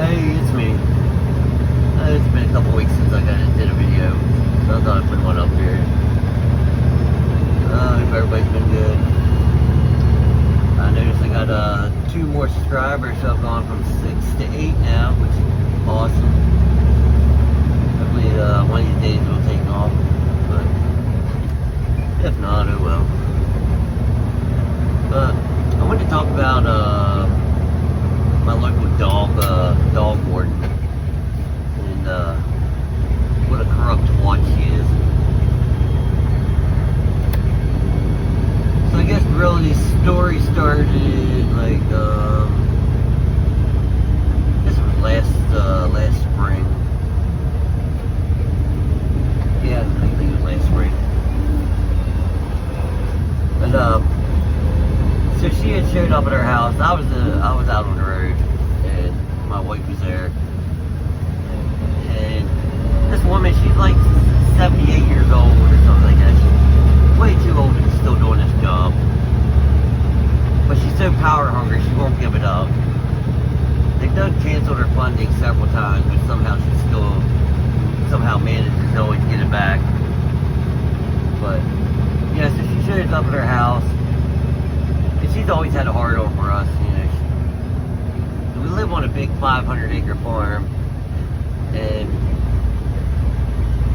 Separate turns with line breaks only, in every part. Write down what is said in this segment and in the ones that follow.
Hey, it's me. It's been a couple weeks since I did a video, so I thought I'd put one up here. I hope everybody's been good. I noticed I got 2 more subscribers, so I've gone from 6 to 8 now, which is awesome. Hopefully one of these days will take off, but if not, oh well. But I wanted to talk about my local dog warden, and what a corrupt twat she is. So I guess really the story started like this was last spring. Yeah, I think it was last spring. And so she had showed up at our house. I was out on the road, and my wife was there. And this woman, she's like 78 years old or something like that. She's way too old to be still doing this job. But she's so power hungry, she won't give it up. They've done canceled her funding several times, but somehow she still manages to always get it back. But yeah, so she shows up at her house. She's always had a hard on for us, you know. We live on a big 500-acre farm, and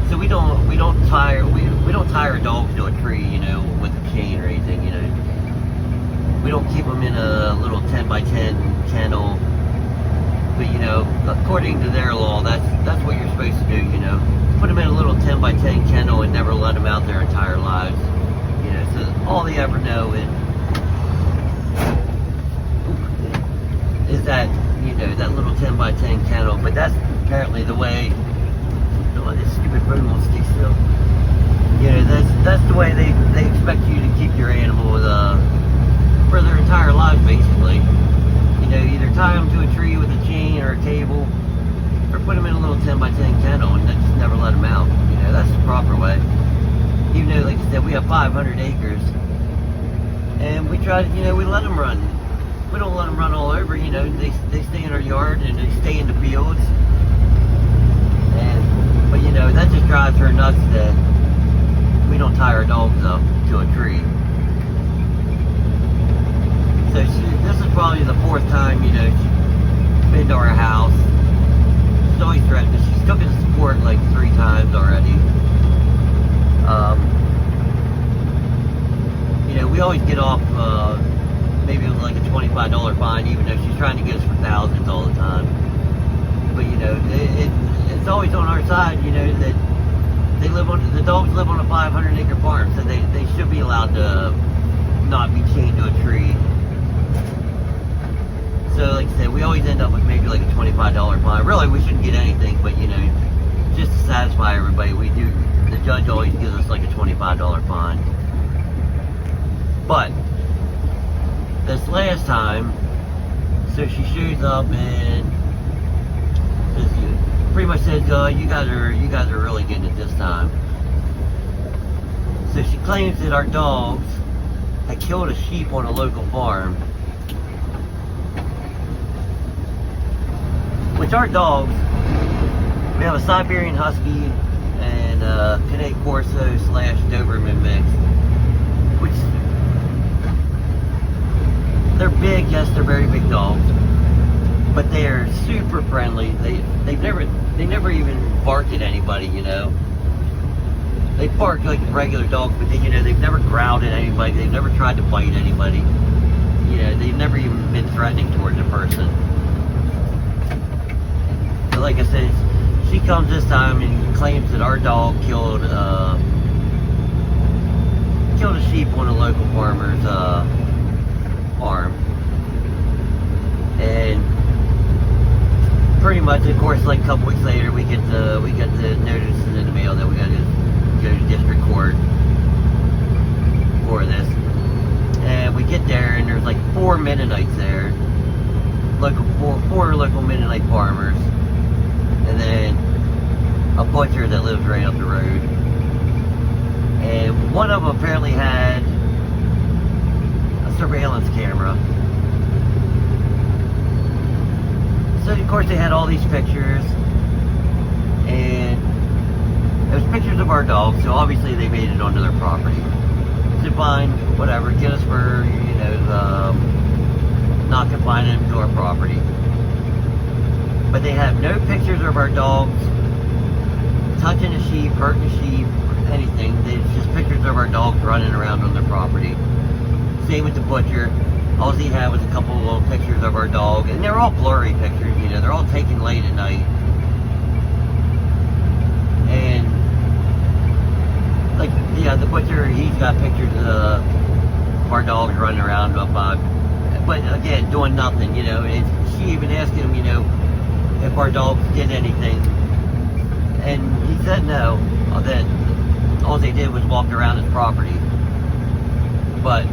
so we don't tie our dogs to a tree, you know, with a chain or anything, you know. We don't keep them in a little 10x10 kennel, but you know, according to their law, that's what you're supposed to do, you know. Put them in a little 10x10 kennel and never let them out their entire lives, you know. So all they ever know is that, you know, that little 10x10 kennel. But that's apparently the way. Oh, this stupid phone won't stay still. You know, that's the way they expect you to keep your animals for their entire lives, basically. You know, either tie them to a tree with a chain or a cable, or put them in a little 10x10 kennel and then just never let them out. You know, that's the proper way. Even though, like I said, we have 500 acres, and we try to, you know, we let them run. We don't let them run all over, you know. They stay in our yard and they stay in the fields. But you know, that just drives her nuts that we don't tie our dogs up to a tree. So this is probably the 4th time, you know, she's been to our house. She's always threatened. She's took us to court like 3 times already. You know, we always get off maybe it was like a $25 fine, even though she's trying to get us for thousands all the time. But you know, it's always on our side, you know, that the dogs live on a 500-acre farm, so they should be allowed to not be chained to a tree. So like I said, we always end up with maybe like a $25 fine. Really, we shouldn't get anything, but you know, just to satisfy everybody, the judge always gives us like a $25 fine. But this last time, so she shows up and pretty much says, you guys are really getting it this time. So she claims that our dogs had killed a sheep on a local farm. Which our dogs, we have a Siberian Husky and a Canet Corso / Doberman mix. Which, they're big, yes, they're very big dogs. But they are super friendly. They never even bark at anybody, you know. They bark like regular dogs, but you know, they've never growled at anybody. They've never tried to bite anybody. You know, they've never even been threatening towards a person. So like I said, she comes this time and claims that our dog killed a sheep on a local farmer's farm. And pretty much, of course, like a couple weeks later, we get the notice in the mail that we got to go to district court for this. And we get there, and there's like 4 Mennonites there, four local Mennonite farmers, and then a butcher that lives right up the road. And one of them apparently had a surveillance camera. So of course, they had all these pictures, and it was pictures of our dog, so obviously they made it onto their property. So fine, whatever, get us for, not confining them to our property. But they have no pictures of our dogs touching a sheep, hurting a sheep, anything. It's just pictures of our dogs running around on their property. Same with the butcher. All he had was a couple of little pictures of our dog, and they're all blurry pictures, they're all taken late at night. And, the butcher, he's got pictures of our dogs running around, but again, doing nothing, she even asked him, if our dogs did anything, and he said no, that all they did was walk around his property. But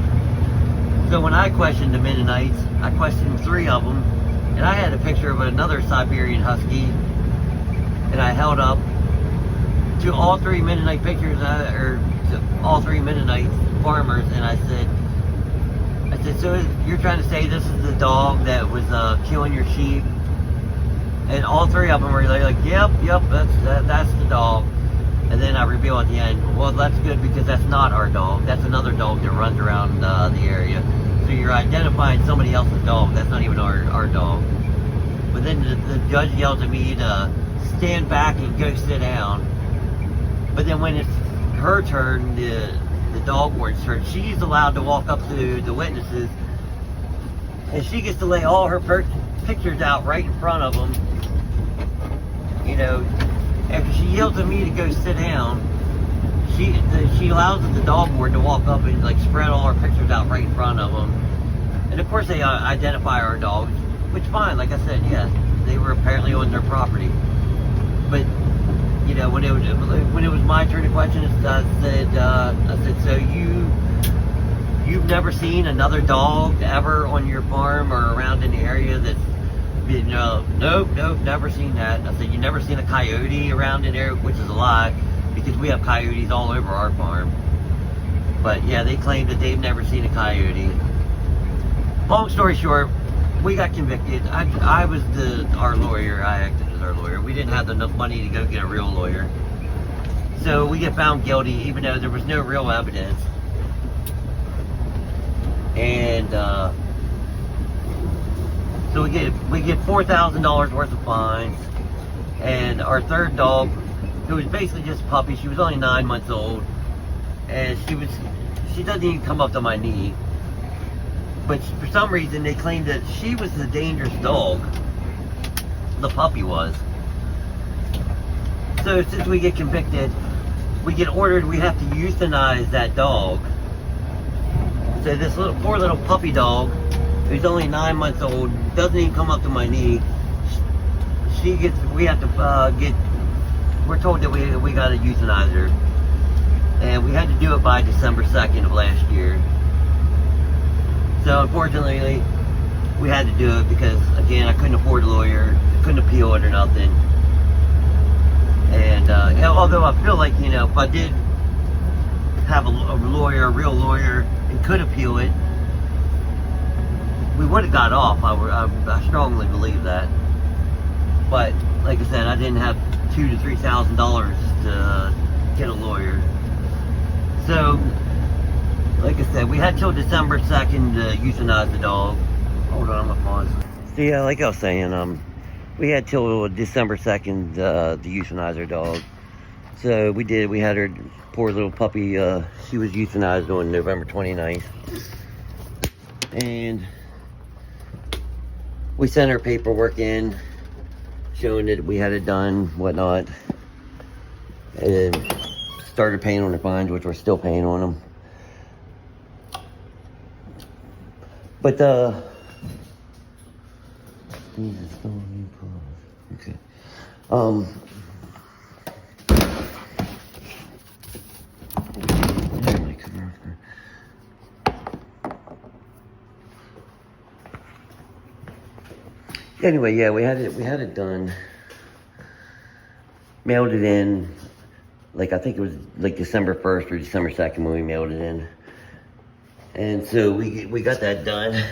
so when I questioned the Mennonites, I questioned 3 of them, and I had a picture of another Siberian Husky, and I held up to all 3 Mennonite pictures, or to all 3 Mennonite farmers, and I said, so you're trying to say this is the dog that was killing your sheep? And all 3 of them were like, yep, that's the dog. And then I reveal at the end, well, that's good, because that's not our dog. That's another dog that runs around the area. So you're identifying somebody else's dog. That's not even our dog. But then the judge yells at me to stand back and go sit down. But then when it's her turn, the dog warden's turn, she's allowed to walk up to the witnesses, and she gets to lay all her pictures out right in front of them. After she yells at me to go sit down, she allows the dog warden to walk up and spread all our pictures out right in front of them. And of course they identify our dogs, which fine, like I said, yes, they were apparently on their property. But when it was my turn to question, I said, so you've never seen another dog ever on your farm or around in the area that's nope, never seen that. I said, you never seen a coyote around in there, which is a lie, because we have coyotes all over our farm. But yeah, they claim that they've never seen a coyote. Long story short, we got convicted. I was our lawyer. I acted as our lawyer. We didn't have enough money to go get a real lawyer. So we get found guilty, even though there was no real evidence. And so we get $4,000 worth of fines. And our third dog, who was basically just a puppy, she was only 9 months old, and she doesn't even come up to my knee. But for some reason, they claimed that she was the dangerous dog. The puppy was. So since we get convicted, we get ordered, we have to euthanize that dog. So this poor little puppy dog, who's only 9 months old, doesn't even come up to my knee. We have to we're told that we got to euthanize her. And we had to do it by December 2nd of last year. So unfortunately, we had to do it because, again, I couldn't afford a lawyer, couldn't appeal it or nothing. And although I feel like, if I did have a real lawyer, and could appeal it, we would have got off. I strongly believe that. But like I said, I didn't have $2,000 to $3,000 to get a lawyer. So, like I said, we had till December 2nd to euthanize the dog. Hold on, I'm gonna pause. So yeah, like I was saying, we had till December 2nd to euthanize our dog. So we did. We had her poor little puppy. She was euthanized on November 29th, and we sent her paperwork in, showing that we had it done, whatnot, and started paying on the fines, which we're still paying on them. But okay. Anyway, yeah, we had it done. Mailed it in, I think it was December 1st or December 2nd when we mailed it in. And so we got that done.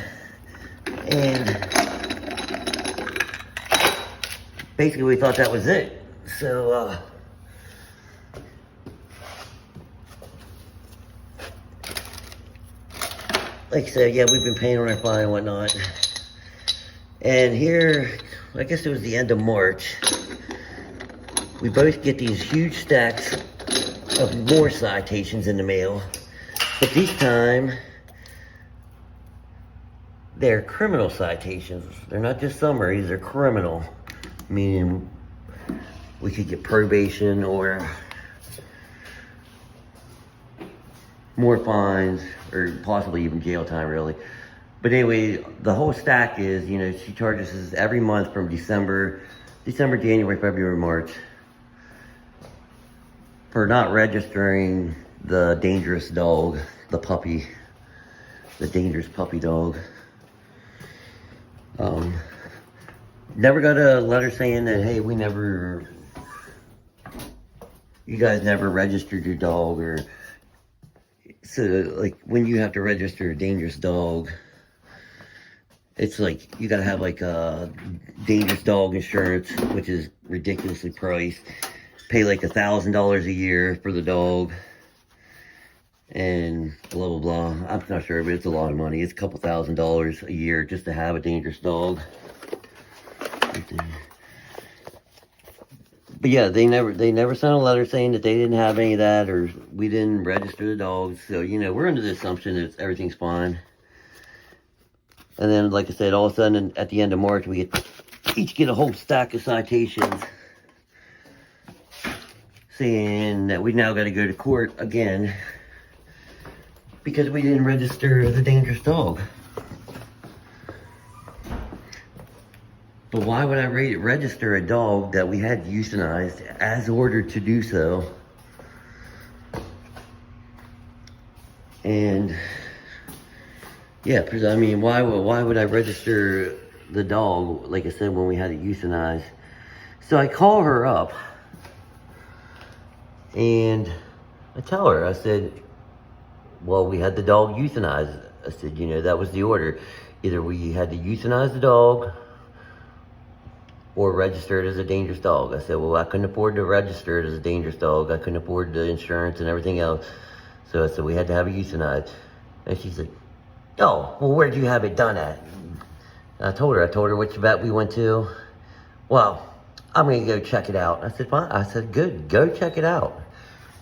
And basically we thought that was it. So, like I said, yeah, we've been paying on our fine and whatnot. And here, I guess it was the end of March, we both get these huge stacks of more citations in the mail. But this time, they're criminal citations. They're not just summaries, they're criminal. Meaning we could get probation or more fines or possibly even jail time, really. But anyway, the whole stack is, you know, she charges us every month from December, January, February, March for not registering the dangerous dog, the puppy, the dangerous puppy dog. Never got a letter saying that, hey, you guys never registered your dog, or so like when you have to register a dangerous dog, it's like you gotta have like a dangerous dog insurance, which is ridiculously priced. Pay like $1,000 a year for the dog, and blah blah blah. I'm not sure, but it's a lot of money. It's a couple $1,000s a year just to have a dangerous dog. But yeah, they never sent a letter saying that they didn't have any of that, or we didn't register the dogs. So, you know, we're under the assumption that everything's fine. And then, like I said, all of a sudden at the end of March, we each get a whole stack of citations saying that we now got to go to court again because we didn't register the dangerous dog. But why would I register a dog that we had euthanized as ordered to do so? And yeah, because I mean, why would I register the dog, like I said, when we had it euthanized? So I call her up and I tell her, I said, well, we had the dog euthanized. I said, you know, that was the order. Either we had to euthanize the dog or register it as a dangerous dog. I said, well, I couldn't afford to register it as a dangerous dog. I couldn't afford the insurance and everything else. So I said, we had to have it euthanized. And she said, oh, well, where'd you have it done at? And I told her which vet we went to. Well, I'm gonna go check it out. I said, fine. I said, good, go check it out.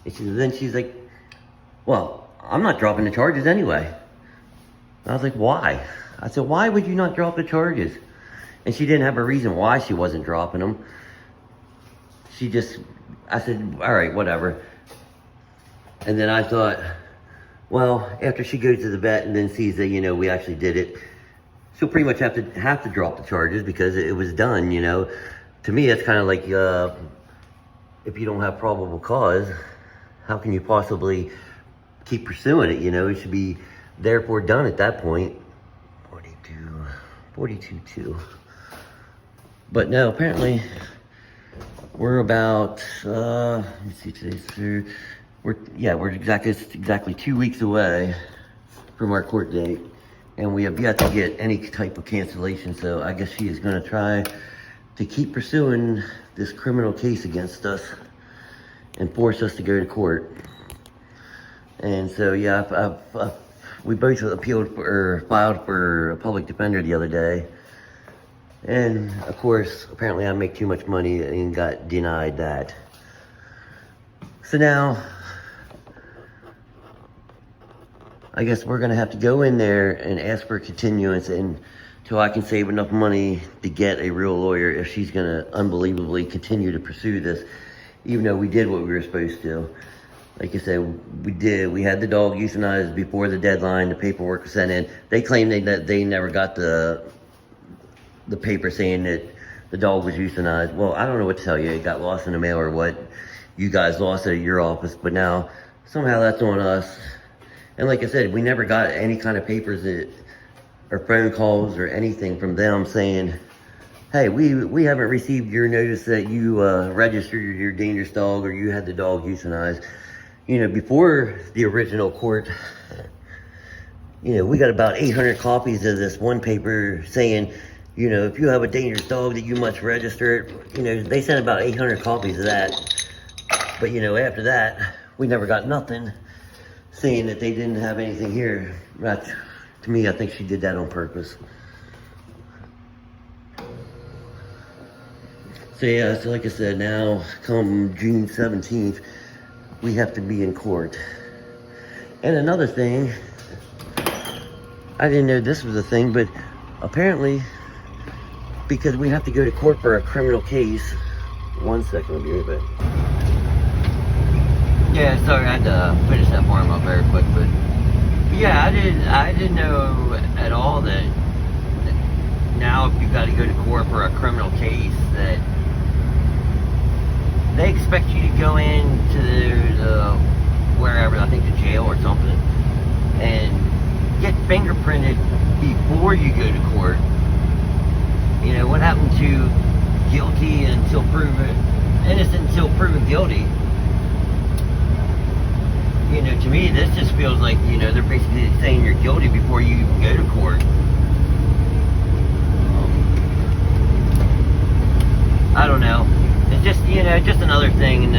And then she's like, well, I'm not dropping the charges anyway. I was like, why? I said, why would you not drop the charges? And she didn't have a reason why she wasn't dropping them. I said, all right, whatever. And then I thought, well, after she goes to the vet and then sees that, you know, we actually did it, she'll pretty much have to drop the charges because it was done, you know. To me, it's kind of like, if you don't have probable cause, how can you possibly keep pursuing it, you know? It should be therefore done at that point. 42.2. But no, apparently we're about, let me see, today's third. We're exactly 2 weeks away from our court date, and we have yet to get any type of cancellation. So I guess she is going to try to keep pursuing this criminal case against us and force us to go to court. And so yeah, we both filed for a public defender the other day. And of course, apparently I make too much money and got denied that. So now, I guess we're gonna have to go in there and ask for a continuance until I can save enough money to get a real lawyer if she's gonna unbelievably continue to pursue this, even though we did what we were supposed to. Like I said, we had the dog euthanized before the deadline, the paperwork was sent in. They claimed that they never got the paper saying that the dog was euthanized. Well, I don't know what to tell you. It got lost in the mail or what. You guys lost it at your office, but now somehow that's on us. And like I said, we never got any kind of papers or phone calls or anything from them saying, hey, we haven't received your notice that you registered your dangerous dog or you had the dog euthanized. You know, before the original court, you know, we got about 800 copies of this one paper saying, You know, if you have a dangerous dog that you must register it, you know, they sent about 800 copies of that. But, you know, after that, we never got nothing saying that they didn't have anything here. That, to me, I think she did that on purpose. So yeah, so like I said, now come June 17th, we have to be in court. And another thing, I didn't know this was a thing, but apparently, because we have to go to court for a criminal case. 1 second, I'll be right back. Yeah, sorry, I had to finish that form up very quick, but yeah, I didn't know at all that now if you've got to go to court for a criminal case, that they expect you to go into the wherever, I think the jail or something, and get fingerprinted before you go to court. You know, what happened to guilty until proven innocent until proven guilty? You know, to me, this just feels like, you know, they're basically saying you're guilty before you even go to court. I don't know. It's just, you know, just another thing in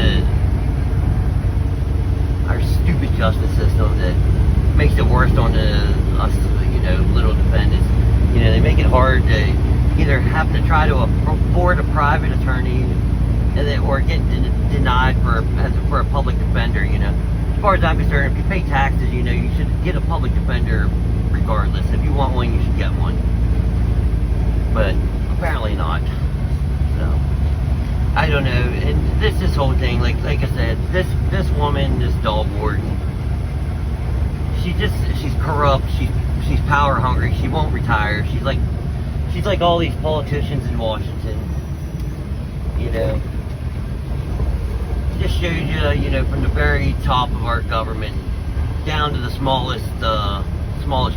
our stupid justice system that makes it worse on us, you know, little defendants. You know, they make it hard to either have to try to afford a private attorney, or get denied for a public defender. You know, as far as I'm concerned, if you pay taxes, you know, you should get a public defender regardless. If you want one, you should get one. But apparently not. So I don't know. And this whole thing, like I said, this woman, this dog warden, she's corrupt. She's power hungry. She won't retire. She's like all these politicians in Washington. You know, it just shows you, you know, from the very top of our government down to the smallest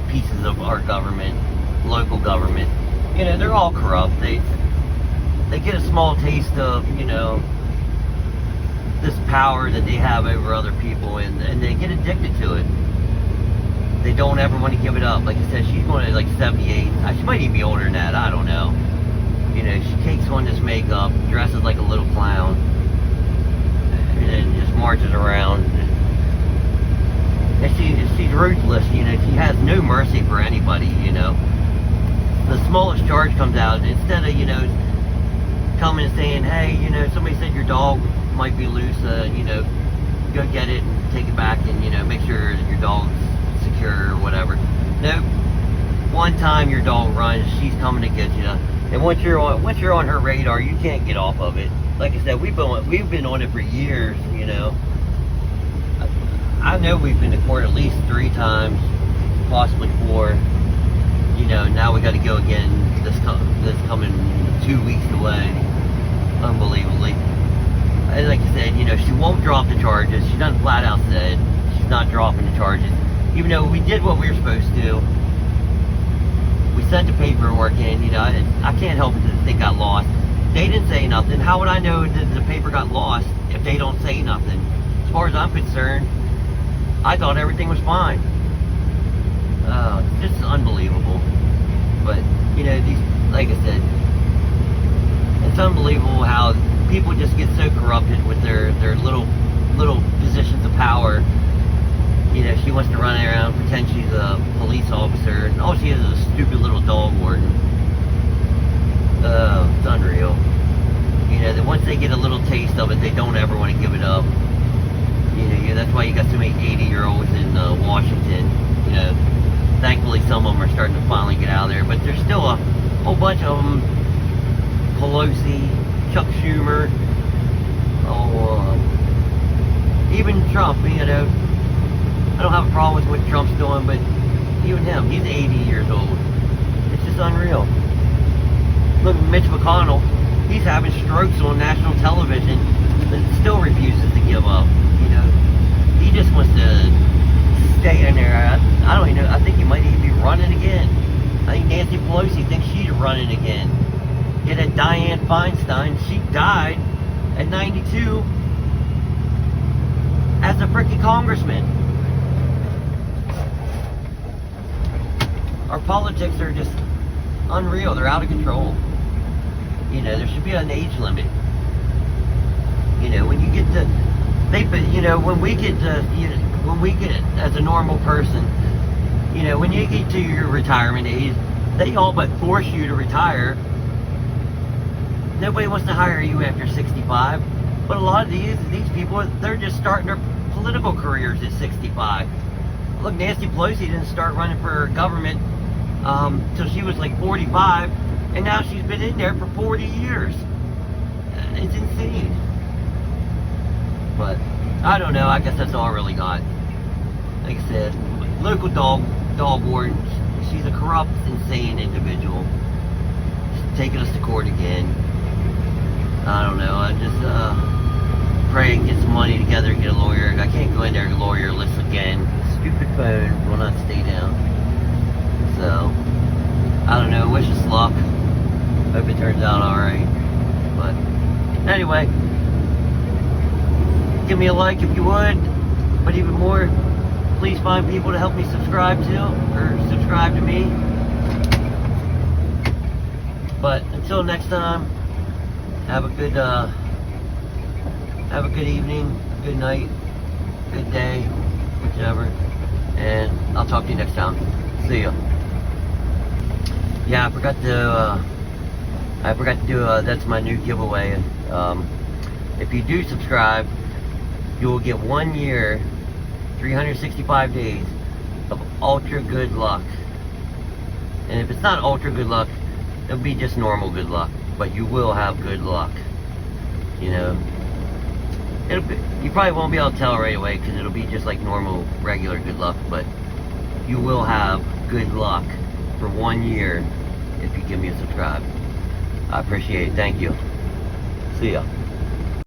pieces of our government, local government. You know, they're all corrupt. They get a small taste of, you know, this power that they have over other people, and they get addicted to it. They don't ever want to give it up. Like I said, she's going to like 78. She might even be older than that. I don't know. You know, she takes on this makeup, dresses like a little clown, and then just marches around. And she's ruthless. You know, she has no mercy for anybody. You know, the smallest charge comes out, and instead of, you know, coming and saying, hey, you know, somebody said your dog might be loose, you know, go get it and take it back, and, you know, make sure that your dog's secure or whatever. Nope. One time your dog runs, she's coming to get you. And once you're on her radar, you can't get off of it. Like I said, we've been on it for years. You know, I know we've been to court at least 3 times, possibly 4. You know, now we got to go again this coming 2 weeks away, unbelievably. And like I said, you know, she won't drop the charges. She done flat out said she's not dropping the charges, even though we did what we were supposed to. We sent the paperwork in. You know, I can't help it that they got lost. They didn't say nothing. How would I know that the paper got lost if they don't say nothing? As far as I'm concerned, I thought everything was fine. It's just unbelievable. But, you know, like I said, it's unbelievable how people just get so corrupted with their little positions of power. You know, she wants to run around, pretend she's a police officer, and all she is a stupid little dog warden. It's unreal. You know, that once they get a little taste of it, they don't ever want to give it up. You know, that's why you got so many 80-year-olds in Washington. You know, thankfully some of them are starting to finally get out of there, but there's still a whole bunch of them. Pelosi, Chuck Schumer, even Trump. You know, I don't have a problem with what Trump's doing, but even him, he's 80 years old. It's just unreal. Look at Mitch McConnell. He's having strokes on national television, but still refuses to give up. You know, he just wants to stay in there. I don't even know. I think he might even be running again. I think Nancy Pelosi thinks she's running again. Get at Dianne Feinstein. She died at 92 as a freaking congressman. Our politics are just unreal. They're out of control. You know, there should be an age limit. You know, when you get to, when we get to, when we get as a normal person, you know, when you get to your retirement age, they all but force you to retire. Nobody wants to hire you after 65, but a lot of these people, they're just starting their political careers at 65. Look, Nancy Pelosi didn't start running for government till she was like 45, and now she's been in there for 40 years. It's insane. But I don't know. I guess that's all I really got. Like I said, local dog warden. She's a corrupt, insane individual. She's taking us to court again. I don't know. I just pray and get some money together and get a lawyer. I can't go in there and lawyerless again. Stupid phone will not stay down. So I don't know. Wish us luck. Hope it turns out all right. But anyway, give me a like if you would. But even more, please find people to help me subscribe to, or subscribe to me. But until next time, have a good evening, good night, good day, whichever. And I'll talk to you next time. See ya. Yeah, I forgot to do that's my new giveaway. If you do subscribe, you will get 1 year, 365 days of ultra good luck. And if it's not ultra good luck, it'll be just normal good luck. But you will have good luck. You know, you probably won't be able to tell right away because it'll be just like normal, regular good luck. But you will have good luck for 1 year if you give me a subscribe. I appreciate it. Thank you. See ya.